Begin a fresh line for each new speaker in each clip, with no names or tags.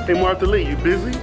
Hey, Martha Lee, you busy?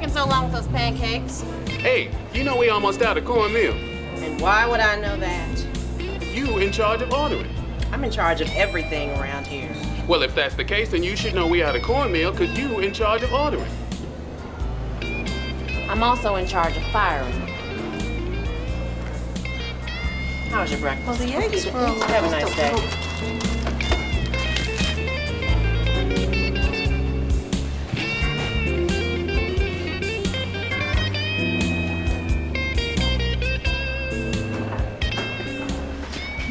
So long with those pancakes.
Hey, you know we almost out of cornmeal.
And why would I know that?
You in charge of ordering.
I'm in charge of everything around here.
Well, if that's the case, then you should know we out of cornmeal because you in charge of ordering.
I'm also in charge of firing. How was your breakfast?
Well, the eggs were a
Have a nice day.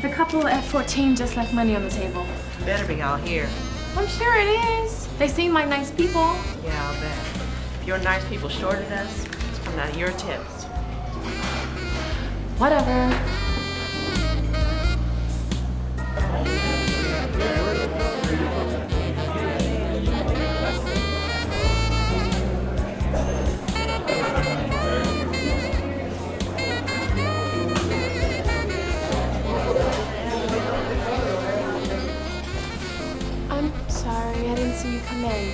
The couple at 14 just left money on the table.
Better be all here.
I'm sure it is. They seem like nice people.
Yeah, I'll bet. If your nice people shorted us, it's coming out of your tips.
Whatever. Sorry, I didn't see you come in.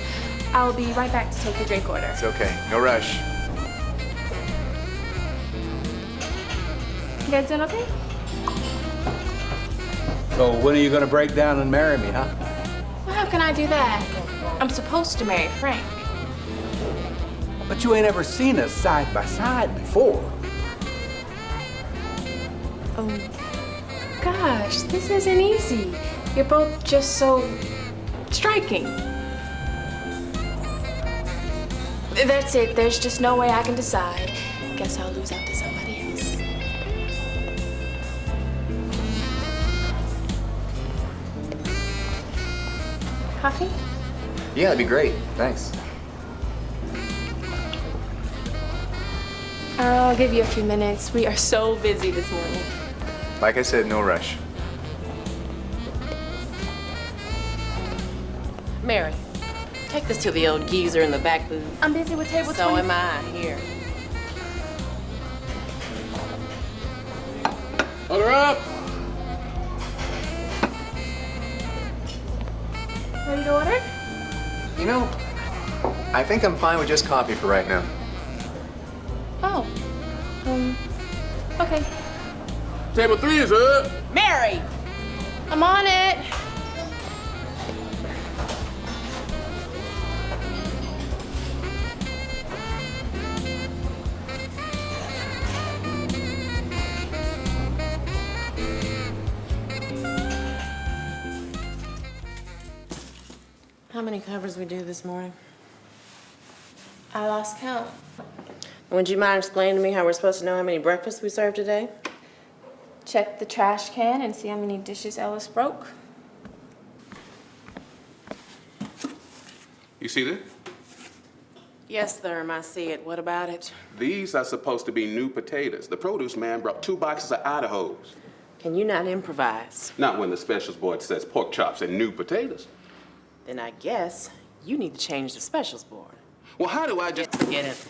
I'll be right back to take your drink order.
It's okay. No rush.
You guys doing okay?
So when are you gonna break down and marry me, huh?
Well, how can I do that? I'm supposed to marry Frank.
But you ain't ever seen us side by side before.
Oh, gosh, this isn't easy. You're both just so striking. That's it. There's just no way I can decide. Guess I'll lose out to somebody else. Coffee?
Yeah, that'd be great. Thanks.
I'll give you a few minutes. We are so busy this morning.
Like I said, no rush.
Mary, take this to the old geezer in the back booth.
I'm busy with table 20.
So am I. Here.
Order up!
Ready to order?
You know, I think I'm fine with just coffee for right now.
Oh. Okay.
Table 3 is up.
Mary!
I'm on it.
How many covers we do this morning?
I lost count.
Would you mind explaining to me how we're supposed to know how many breakfasts we served today?
Check the trash can and see how many dishes Ellis broke.
You see this?
Yes, sir, I see it. What about it?
These are supposed to be new potatoes. The produce man brought 2 boxes of Idahos.
Can you not improvise?
Not when the specials board says pork chops and new potatoes.
Then I guess you need to change the specials board.
Well, how do I just...
Forget it.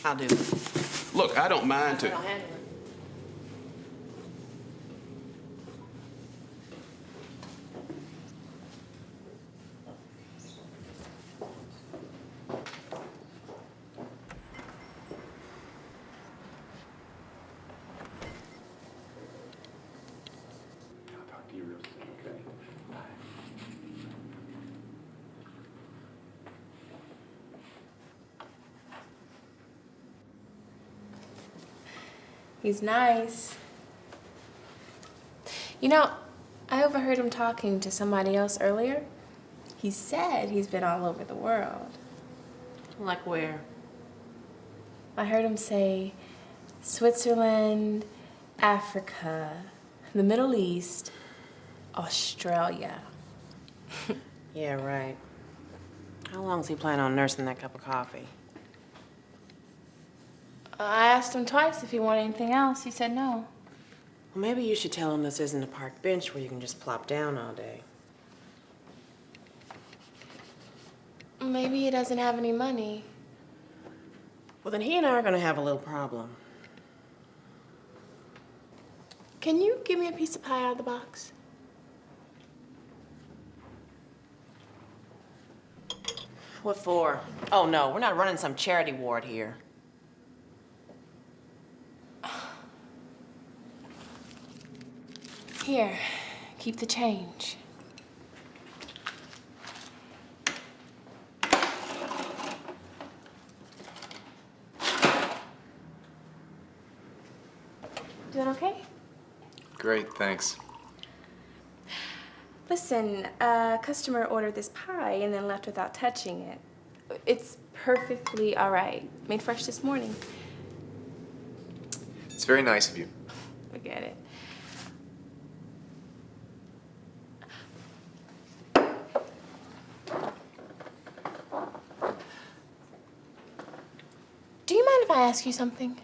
I'll do it.
Look, I don't mind to...
I'll handle it.
He's nice. You know, I overheard him talking to somebody else earlier. He said he's been all over the world.
Like where?
I heard him say Switzerland, Africa, the Middle East, Australia.
Yeah, right. How long is he planning on nursing that cup of coffee?
I asked him twice if he wanted anything else. He said no.
Well, maybe you should tell him this isn't a park bench where you can just plop down all day.
Maybe he doesn't have any money.
Well, then he and I are gonna have a little problem.
Can you give me a piece of pie out of the box?
What for? Oh, no, we're not running some charity ward here.
Here, keep the change. Doing okay?
Great, thanks.
Listen, a customer ordered this pie and then left without touching it. It's perfectly all right. Made fresh this morning.
It's very nice of you.
Forget it. Do you mind if I ask you something?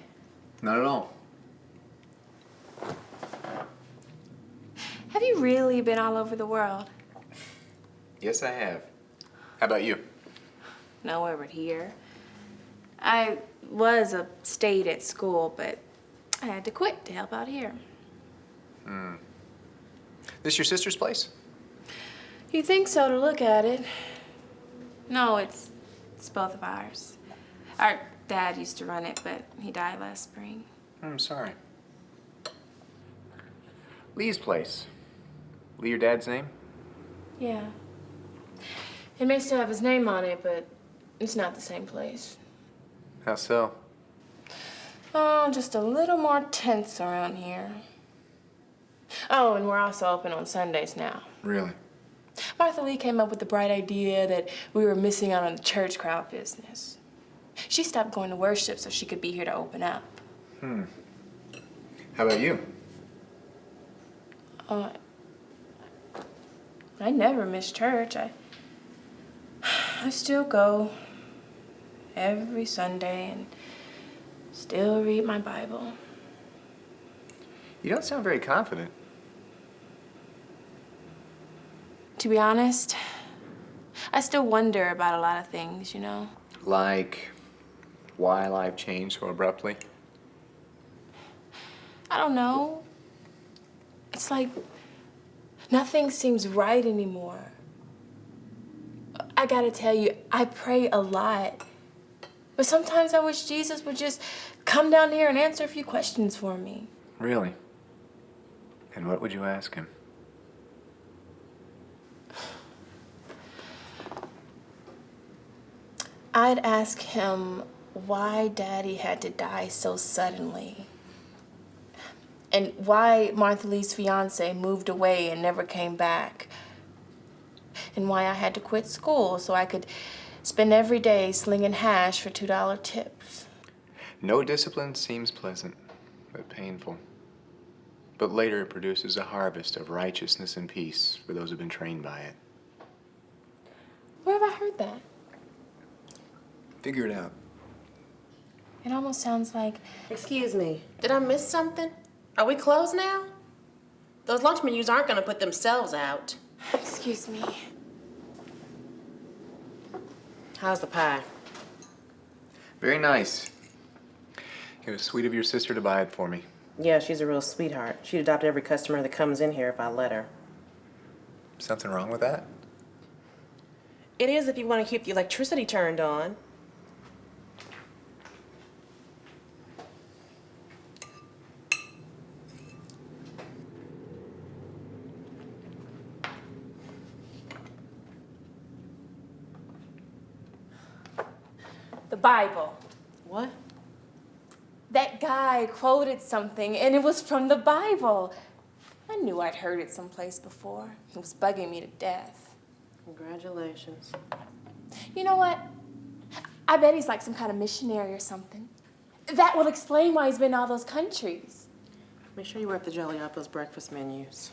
Not at all.
Have you really been all over the world?
Yes, I have. How about you?
Nowhere but here. I stayed at school, but I had to quit to help out here.
This your sister's place?
You think so to look at it. No, it's both of ours. Our dad used to run it, but he died last spring.
I'm sorry. Lee's place. Lee, your dad's name?
Yeah. It may still have his name on it, but it's not the same place.
How so?
Oh, just a little more tense around here. Oh, and we're also open on Sundays now.
Really?
Martha Lee came up with the bright idea that we were missing out on the church crowd business. She stopped going to worship so she could be here to open up.
How about you?
I never miss church. I still go every Sunday and still read my Bible.
You don't sound very confident.
To be honest, I still wonder about a lot of things, you know?
Like why life changed so abruptly?
I don't know. It's like nothing seems right anymore. I gotta tell you, I pray a lot. But sometimes I wish Jesus would just come down here and answer a few questions for me.
Really? And what would you ask him?
I'd ask him why Daddy had to die so suddenly. And why Martha Lee's fiance moved away and never came back. And why I had to quit school so I could spend every day slinging hash for $2 tips.
No discipline seems pleasant, but painful. But later it produces a harvest of righteousness and peace for those who've been trained by it.
Where have I heard that?
Figure it out.
It almost sounds like...
Excuse me, did I miss something? Are we closed now? Those lunch menus aren't gonna put themselves out.
Excuse me.
How's the pie?
Very nice. It was sweet of your sister to buy it for me.
Yeah, she's a real sweetheart. She'd adopt every customer that comes in here if I let her.
Something wrong with that?
It is if you want to keep the electricity turned on.
The Bible.
What?
That guy quoted something, and it was from the Bible. I knew I'd heard it someplace before. It was bugging me to death.
Congratulations.
You know what? I bet he's like some kind of missionary or something. That will explain why he's been in all those countries.
Make sure you work the jelly off those breakfast menus.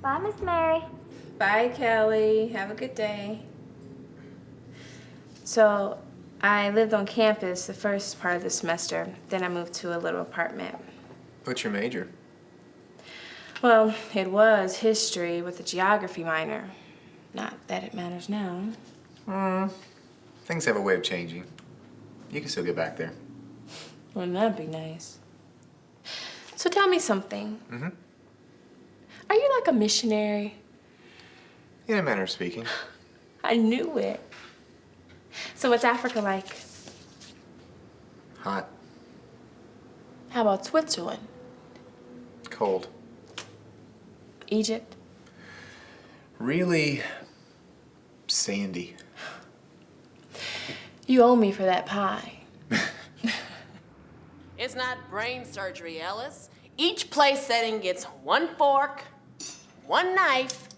Bye, Miss Mary.
Bye, Kelly. Have a good day. So, I lived on campus the first part of the semester. Then I moved to a little apartment.
What's your major?
Well, it was history with a geography minor. Not that it matters now.
Things have a way of changing. You can still get back there.
Wouldn't that be nice? So tell me something.
Mm-hmm.
Are you like a missionary?
In a manner of speaking.
I knew it. So what's Africa like?
Hot.
How about Switzerland?
Cold.
Egypt?
Really sandy.
You owe me for that pie.
It's not brain surgery, Ellis. Each place setting gets one fork, one knife,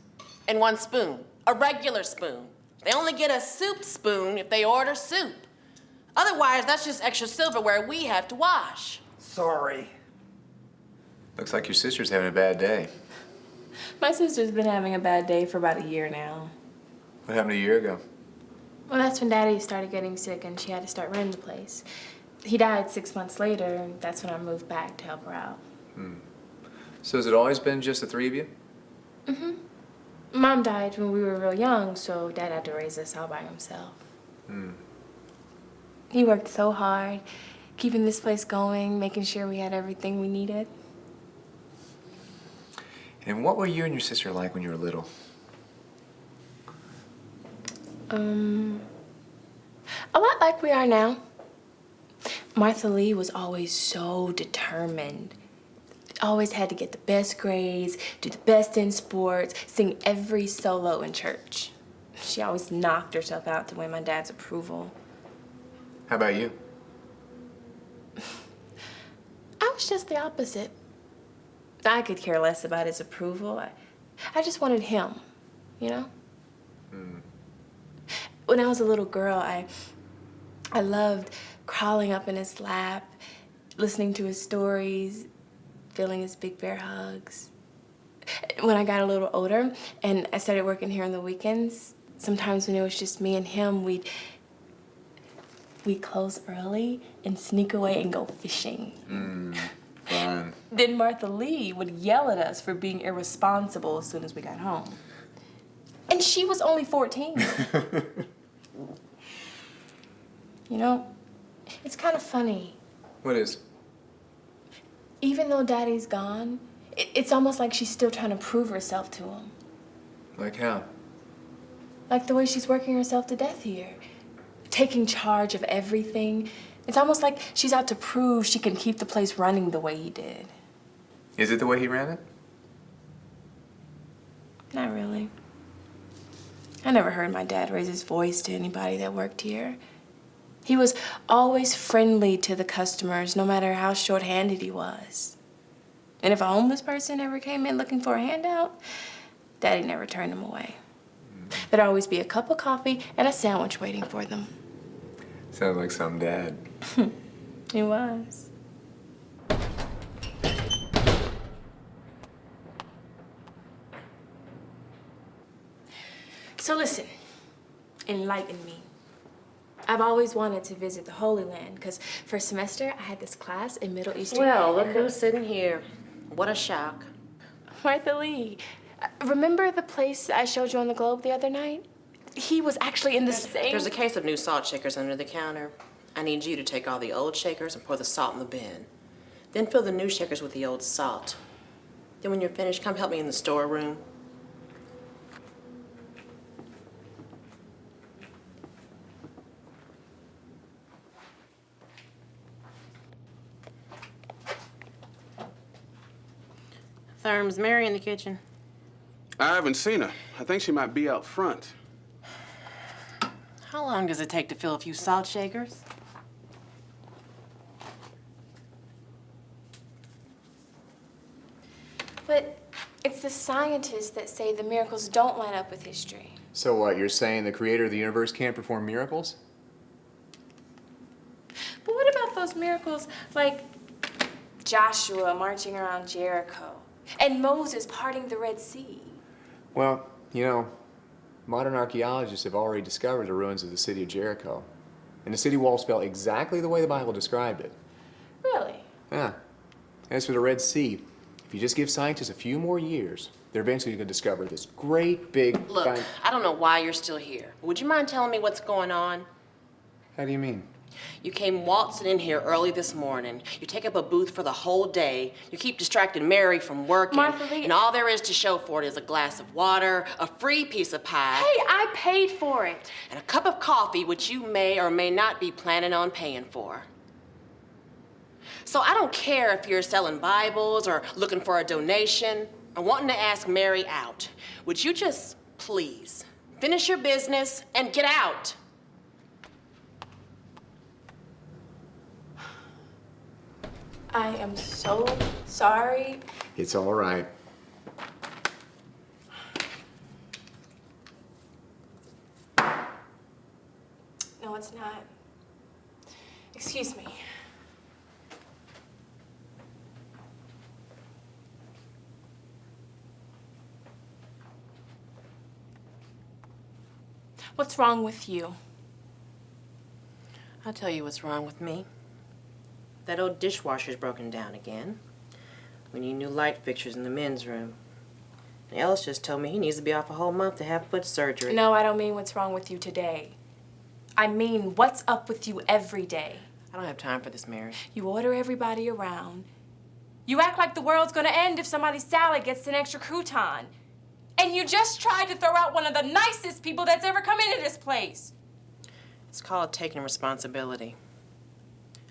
and one spoon. A regular spoon. They only get a soup spoon if they order soup. Otherwise, that's just extra silverware we have to wash.
Sorry.
Looks like your sister's having a bad day.
My sister's been having a bad day for about a year now.
What happened a year ago?
Well, that's when Daddy started getting sick and she had to start renting the place. He died 6 months later, and that's when I moved back to help her out.
So has it always been just the three of you?
Mm-hmm. Mom died when we were real young, so Dad had to raise us all by himself. He worked so hard, keeping this place going, making sure we had everything we needed.
And what were you and your sister like when you were little?
A lot like we are now. Martha Lee was always so determined. Always had to get the best grades, do the best in sports, sing every solo in church. She always knocked herself out to win my dad's approval.
How about you?
I was just the opposite. I could care less about his approval. I just wanted him, you know? When I was a little girl, I loved crawling up in his lap, listening to his stories, feeling his big bear hugs. When I got a little older and I started working here on the weekends, sometimes when it was just me and him, we'd close early and sneak away and go fishing.
Fun.
Then Martha Lee would yell at us for being irresponsible as soon as we got home. And she was only 14. You know, it's kind of funny.
What is?
Even though Daddy's gone, it's almost like she's still trying to prove herself to him.
Like how?
Like the way she's working herself to death here. Taking charge of everything. It's almost like she's out to prove she can keep the place running the way he did.
Is it the way he ran it?
Not really. I never heard my dad raise his voice to anybody that worked here. He was always friendly to the customers, no matter how short-handed he was. And if a homeless person ever came in looking for a handout, Daddy never turned them away. There'd always be a cup of coffee and a sandwich waiting for them.
Sounds like some dad.
He was. So listen, enlighten me. I've always wanted to visit the Holy Land because first semester I had this class in Middle Eastern.
Well, look who's sitting here. What a shock.
Martha Lee. Remember the place I showed you on the globe the other night? He was actually in the same...
There's a case of new salt shakers under the counter. I need you to take all the old shakers and pour the salt in the bin. Then fill the new shakers with the old salt. Then when you're finished, come help me in the storeroom. Therm's Mary in the kitchen.
I haven't seen her. I think she might be out front.
How long does it take to fill a few salt shakers?
But it's the scientists that say the miracles don't line up with history.
So what, you're saying the creator of the universe can't perform miracles?
But what about those miracles like Joshua marching around Jericho and Moses parting the Red Sea?
Well, you know, modern archaeologists have already discovered the ruins of the city of Jericho. And the city walls fell exactly the way the Bible described it.
Really?
Yeah. As for the Red Sea, if you just give scientists a few more years, they're eventually going to discover this great big...
Look, I don't know why you're still here. Would you mind telling me what's going on?
How do you mean?
You came waltzing in here early this morning. You take up a booth for the whole day. You keep distracting Mary from working.
Martha Lee...
And all there is to show for it is a glass of water, a free piece of pie.
Hey, I paid for it.
And a cup of coffee, which you may or may not be planning on paying for. So I don't care if you're selling Bibles or looking for a donation or wanting to ask Mary out. Would you just, please, finish your business and get out?
I am so sorry.
It's all right.
No, it's not. Excuse me. What's wrong with you?
I'll tell you what's wrong with me. That old dishwasher's broken down again. We need new light fixtures in the men's room. And Ellis just told me he needs to be off a whole month to have foot surgery.
No, I don't mean what's wrong with you today. I mean what's up with you every day.
I don't have time for this, Mary.
You order everybody around. You act like the world's gonna end if somebody's salad gets an extra crouton. And you just tried to throw out one of the nicest people that's ever come into this place.
It's called taking responsibility.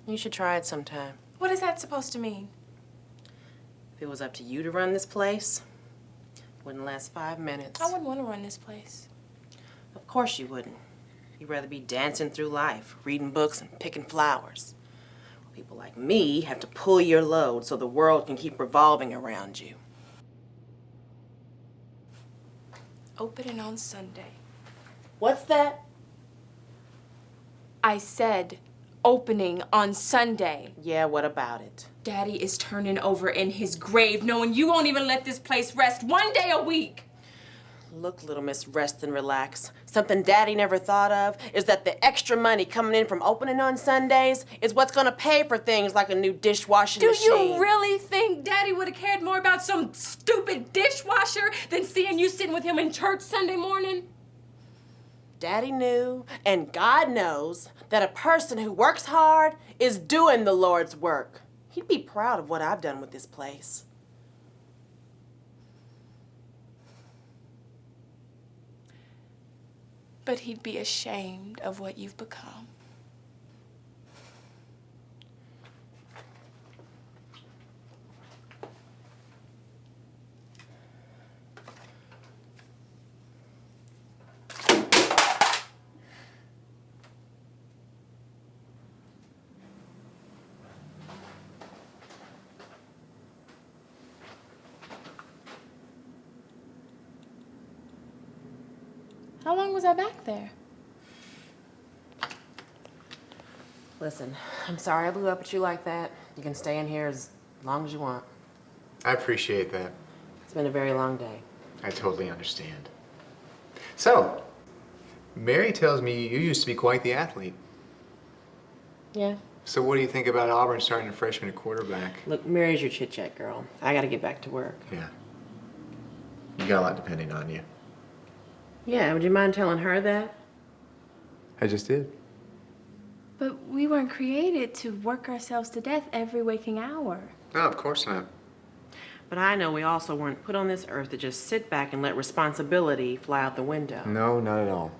You should try it sometime.
What is that supposed to mean?
If it was up to you to run this place, it wouldn't last 5 minutes.
I wouldn't want to run this place.
Of course you wouldn't. You'd rather be dancing through life, reading books and picking flowers. People like me have to pull your load so the world can keep revolving around you.
Opening on Sunday.
What's that?
I said opening on Sunday.
Yeah, what about it?
Daddy is turning over in his grave knowing you won't even let this place rest one day a week.
Look, little miss, rest and relax. Something Daddy never thought of is that the extra money coming in from opening on Sundays is what's gonna pay for things like a new dishwashing machine.
Do you really think Daddy would have cared more about some stupid dishwasher than seeing you sitting with him in church Sunday morning?
Daddy knew, and God knows, that a person who works hard is doing the Lord's work. He'd be proud of what I've done with this place.
But he'd be ashamed of what you've become. How long was I back there?
Listen, I'm sorry I blew up at you like that. You can stay in here as long as you want.
I appreciate that.
It's been a very long day.
I totally understand. So, Mary tells me you used to be quite the athlete.
Yeah.
So what do you think about Auburn starting a freshman at quarterback?
Look, Mary's your chit-chat girl. I gotta get back to work.
Yeah. You got a lot depending on you.
Yeah, would you mind telling her that?
I just did.
But we weren't created to work ourselves to death every waking hour.
No, of course not.
But I know we also weren't put on this earth to just sit back and let responsibility fly out the window.
No, not at all.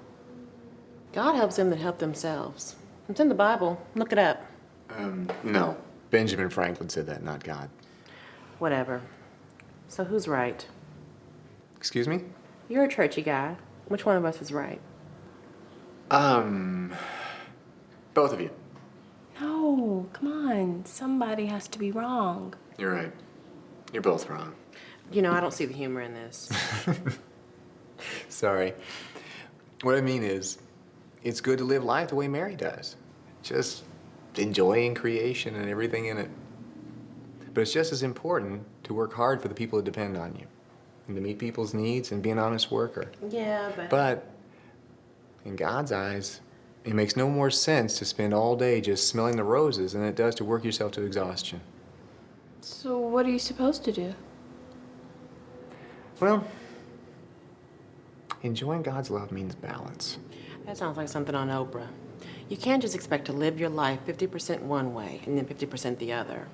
God helps them that help themselves. It's in the Bible. Look it up.
No. Benjamin Franklin said that, not God.
Whatever. So who's right?
Excuse me?
You're a churchy guy. Which one of us is right?
Both of you.
No, come on. Somebody has to be wrong.
You're right. You're both wrong.
You know, I don't see the humor in this.
Sorry. What I mean is, it's good to live life the way Mary does. Just enjoying creation and everything in it. But it's just as important to work hard for the people that depend on you. And to meet people's needs and be an honest worker.
Yeah,
But in God's eyes, it makes no more sense to spend all day just smelling the roses than it does to work yourself to exhaustion.
So what are you supposed to do?
Well, enjoying God's love means balance.
That sounds like something on Oprah. You can't just expect to live your life 50% one way and then 50% the other.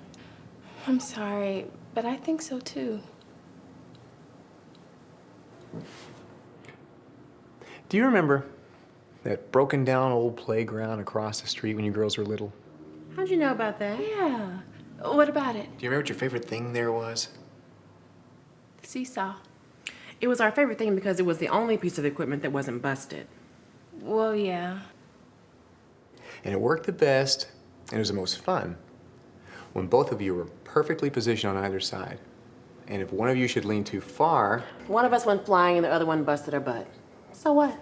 I'm sorry, but I think so too.
Do you remember that broken down old playground across the street when you girls were little?
How'd you know about that?
Yeah. What about it?
Do you remember what your favorite thing there was?
Seesaw.
It was our favorite thing because it was the only piece of equipment that wasn't busted.
Well, yeah.
And it worked the best, and it was the most fun, when both of you were perfectly positioned on either side. And if one of you should lean too far...
One of us went flying and the other one busted her butt. So what?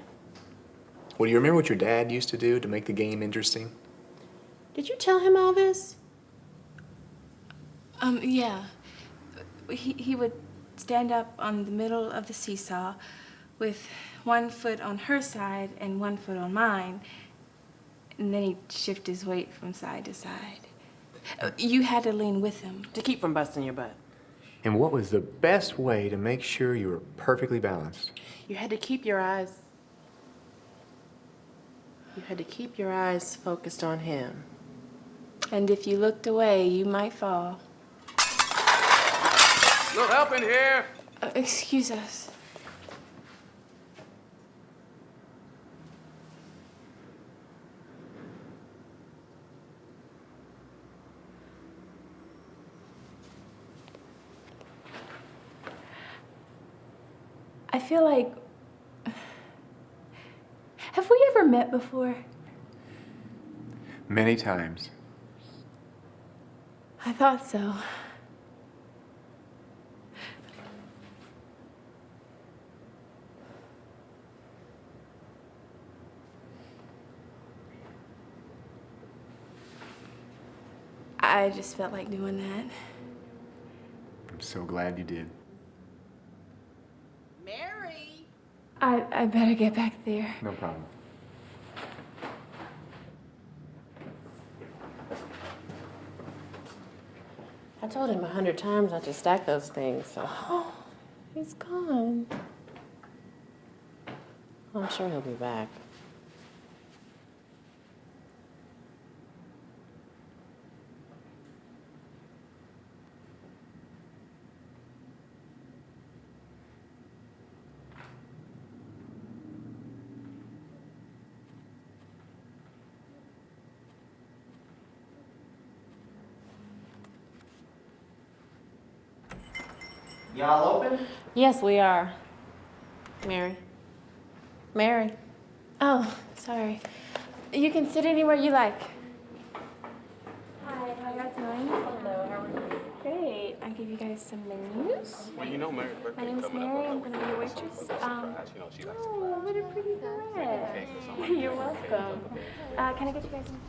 Well, do you remember what your dad used to do to make the game interesting?
Did you tell him all this?
Yeah. He would stand up on the middle of the seesaw with one foot on her side and one foot on mine. And then he'd shift his weight from side to side. You had to lean with him.
To keep from busting your butt.
And what was the best way to make sure you were perfectly balanced?
You had to keep your eyes... You had to keep your eyes focused on him.
And if you looked away, you might fall.
Little help in here.
Excuse us. I feel like... Have we ever met before?
Many times.
I thought so. I just felt like doing that.
I'm so glad you did.
Mary!
I better get back there.
No problem.
I told him 100 times not to stack those things, so...
Oh, he's gone.
I'm sure he'll be back.
Y'all open?
Yes, we are. Mary. Mary.
Oh, sorry. You can sit anywhere you like. Hi, how you guys doing? Hello, how are you? Great. I'll give you guys some menus.
Well, you know Mary's
My
birthday
name's
coming
Mary.
up.
I'm gonna be your waitress.
You know, she likes
Oh, what a pretty dress. You're welcome. Can I get you guys some